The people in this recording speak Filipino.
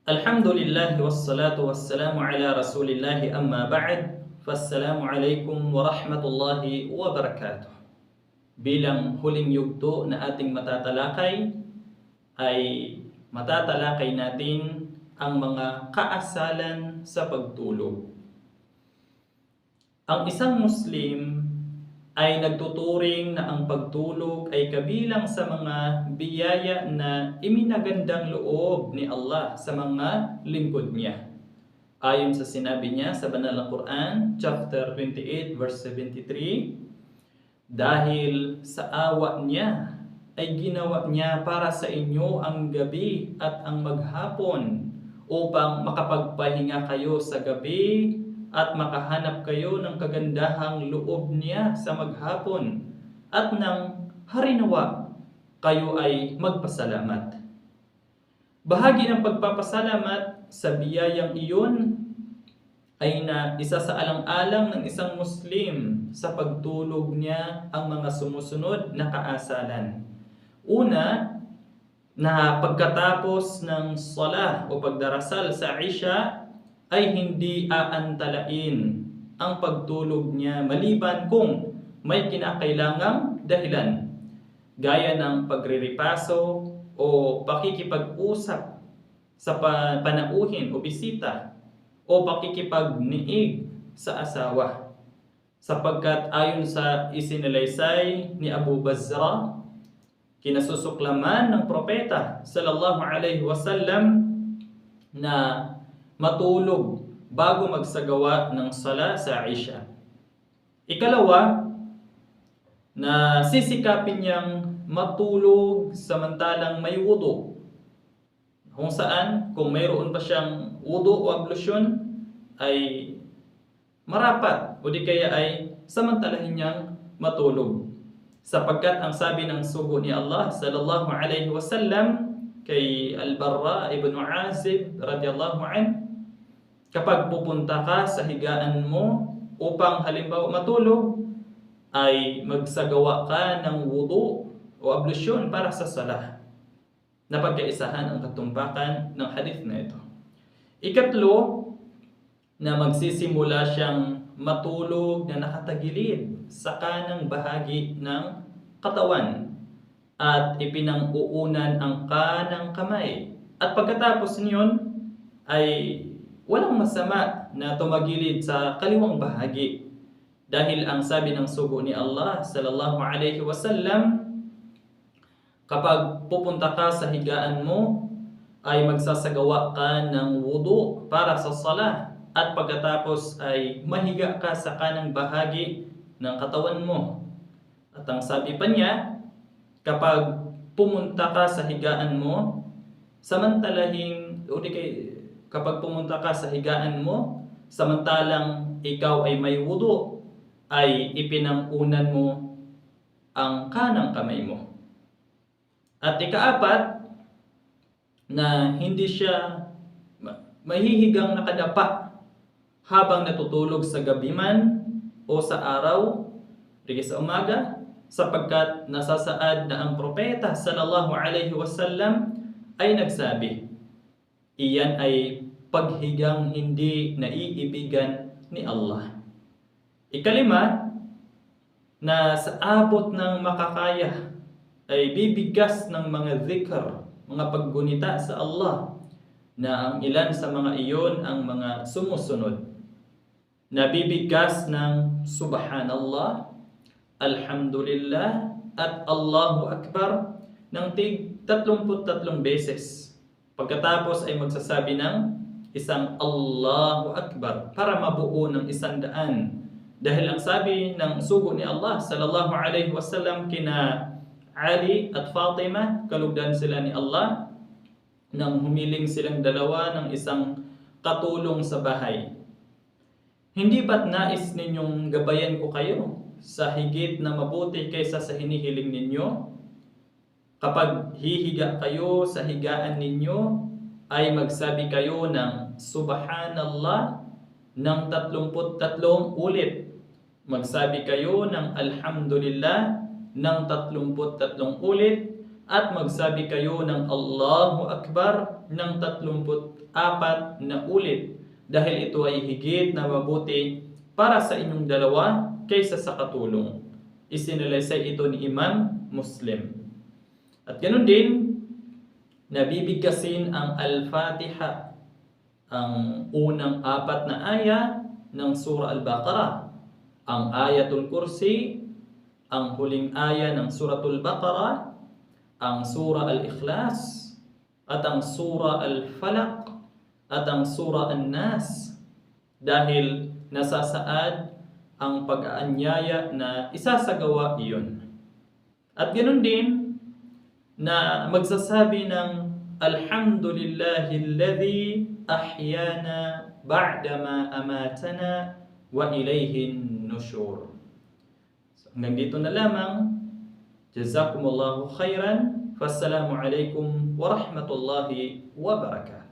Alhamdulillah wassalatu wassalamu ala Rasulillah amma ba'd. Fassalamu alaikum wa rahmatullahi wa barakatuh. Bilang huling yugto na ating matatalakay ay matatalakay natin ang mga kaasalan sa pagtulog. Ang isang Muslim ay nagtuturing na ang pagtulog ay kabilang sa mga biyaya na iminagandang loob ni Allah sa mga lingkod niya. Ayon sa sinabi niya sa Banal na Quran, chapter 28, verse 73, dahil sa awa niya ay ginawa niya para sa inyo ang gabi at ang maghapon upang makapagpahinga kayo sa gabi at makahanap kayo ng kagandahang loob niya sa maghapon at ng harinawa kayo ay magpasalamat. Bahagi ng pagpapasalamat sa biyayang iyon ay na isa sa alang-alang ng isang Muslim sa pagtulog niya ang mga sumusunod na kaasalan. Una, na pagkatapos ng salah o pagdarasal sa Isha ay hindi aantalain ang pagtulog niya maliban kung may kinakailangang dahilan, gaya ng pagriripaso o pakikipag-usap sa panauhin o bisita o pakikipagniig sa asawa. Sapagkat ayon sa isinalaysay ni Abu Bazra, kinasusuklaman ng propeta sallallahu alaihi wasallam na matulog bago magsagawa ng sala sa Isha. Ikalawa, na sisikapin niyang matulog samantalang may wudu. Kung saan, kung mayroon pa siyang wudu o ablusyon, ay marapat o di kaya ay samantalahin niyang matulog. Sapagkat ang sabi ng sugo ni Allah sallallahu alaihi wasallam kay Al-Barra ibn Azib radiyallahu anhu, kapag pupunta ka sa higaan mo upang halimbawa matulog, ay magsagawa ka ng wudu o ablusyon para sa salah. Napagkaisahan ang katumpakan ng hadith na ito. Ikatlo, na magsisimula siyang matulog na nakatagilid sa kanang bahagi ng katawan at ipinang-uunan ang kanang kamay. At pagkatapos niyon ay walang masama na tumagilid sa kaliwang bahagi. Dahil ang sabi ng sugo ni Allah sallallahu alaihi wasallam, kapag pupunta ka sa higaan mo, ay magsasagawa ka ng wudu para sa salah at pagkatapos ay mahiga ka sa kanang bahagi ng katawan mo. At ang sabi pa niya, kapag pumunta ka sa higaan mo, kapag pumunta ka sa higaan mo, samantalang ikaw ay may wudu, ay ipinang-unan mo ang kanang kamay mo. At ikaapat, na hindi siya mahihigang nakadapa habang natutulog sa gabi man o sa araw, o sa umaga, sapagkat nasasaad na ang propeta sallallahu alaihi wasallam ay nagsabi, iyan ay paghigang hindi naiibigan ni Allah. Ikalima, na sa abot ng makakaya ay bibigkas ng mga zikr, mga paggunita sa Allah, na ang ilan sa mga iyon ang mga sumusunod. Nabibigkas ng Subhanallah, Alhamdulillah at Allahu Akbar ng tig 33 beses. Pagkatapos ay magsasabi ng isang Allahu Akbar para mabuo ng 100. Dahil ang sabi ng sugo ni Allah sallallahu alaihi wasallam kina Ali at Fatima, kalugdan sila ni Allah, nang humiling silang dalawa ng isang katulong sa bahay. Hindi ba't nais ninyong gabayan ko kayo sa higit na mabuti kaysa sa hinihiling ninyo? Kapag hihiga kayo sa higaan ninyo, ay magsabi kayo ng Subhanallah ng 33 ulit. Magsabi kayo ng Alhamdulillah ng 33 ulit at magsabi kayo ng Allahu Akbar ng 34 na ulit dahil ito ay higit na mabuti para sa inyong dalawa kaysa sa katulong. Isinalaysay ito ni Imam Muslim. At ganun din, nabibigkasin ang Al-Fatiha, ang unang 4 na aya ng Surah Al-Baqarah, ang Ayatul Kursi, ang huling aya ng Suratul Baqarah, ang Surah Al-Ikhlas, at ang Surah Al-Falaq, at ang Surah An-Nas, dahil nasasaad ang pag-aanyaya na isasagawa iyon. At ganoon din na magsasabi ng Alhamdulillahilladzi ahyana ba'dama amatana wa ilayhin nusyur. So, hanggang dito na lamang. Jazakumullahu khairan. Wassalamu alaikum warahmatullahi wabarakatuh.